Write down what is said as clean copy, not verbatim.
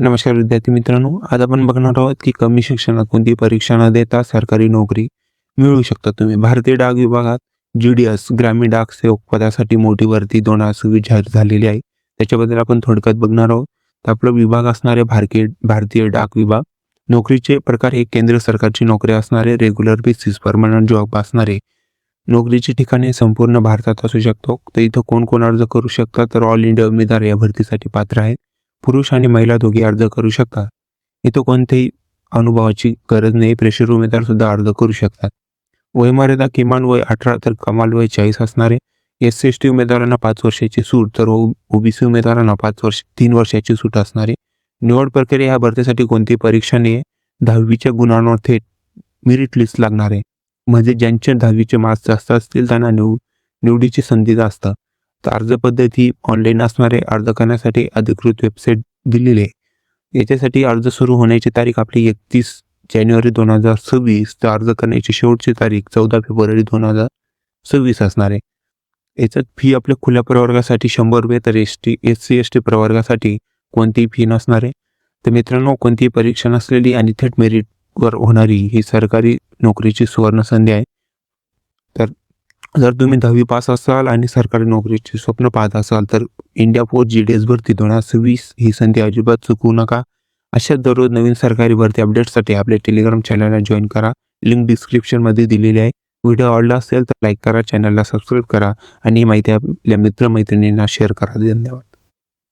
नमस्कार विद्यार्थी मित्रांनो, आज आपण बघणार आहोत की कमी शिक्षणात कोणती परीक्षा न देता सरकारी नोकरी मिळवू शकता तुम्ही. भारतीय डाक विभागात GDS ग्रामीण डाक सेवक पदासाठी मोठी भरती 2026 जाहीर झालेली आहे. त्याच्याबद्दल आपण थोडक्यात बघणार आहोत. तर आपला विभाग असणारे भारतीय डाक विभाग. नोकरीचे प्रकार हे केंद्र सरकारची नोकरी असणारे, रेग्युलर बेसिस परमनंट जॉब असणारे. नोकरीची ठिकाणे संपूर्ण भारतात असू शकतो. तर इथं कोण कोण अर्ज करू शकतात, तर ऑल इंडिया उमेदवार या भरतीसाठी पात्र आहेत. पुरुष आणि महिला दोघे अर्ज करू शकतात. इथं कोणत्याही अनुभवाची गरज नाही. प्रेशर उमेदवार सुद्धा अर्ज करू शकतात. वयमर्यादा किमान वय 18 तर कमाल वय 40 असणारे. SC/ST उमेदवारांना 5 वर्षाची सूट, तर OBC उमेदवारांना 3 वर्षाची सूट असणारे. निवड प्रक्रिया या भरतीसाठी कोणती परीक्षा नाही. 10वीच्या गुणांवर थेट मेरिट लिस्ट लागणार आहे. म्हणजे ज्यांचे 10वीचे मार्क्स जास्त असतील त्यांना निवडीची संधी जास्त. तर अर्ज पद्धती ऑनलाईन असणारे. अर्ज करण्यासाठी अधिकृत वेबसाईट दिलेली आहे. याच्यासाठी अर्ज सुरू होण्याची तारीख आपली 31 जानेवारी 2026, तर अर्ज करण्याची शेवटची तारीख 14 फेब्रुवारी 2026 असणार आहे. याच्यात फी आपल्या खुल्या प्रवर्गासाठी 100 रुपये, तर SC/ST प्रवर्गासाठी कोणतीही फी नसणार आहे. तर मित्रांनो, कोणतीही परीक्षा नसलेली आणि थेट मेरिटवर होणारी ही सरकारी नोकरीची सुवर्ण संधी आहे. तर जर तुम्ही 10वी पास असाल आणि सरकारी नोकरीचे स्वप्न पाहत असाल, तर इंडिया पोस्ट GDS भरती 2026 ही संधी अजिबात चुकवू नका. अशा दररोज नवीन सरकारी भरती अपडेट्ससाठी आपल्या टेलिग्राम चॅनलला जॉईन करा. लिंक डिस्क्रिप्शनमध्ये दिलेली आहे. व्हिडिओ आवडला असेल तर लाईक करा, चॅनलला सबस्क्राईब करा आणि ही माहिती आपल्या मित्रमैत्रिणींना शेअर करा. धन्यवाद.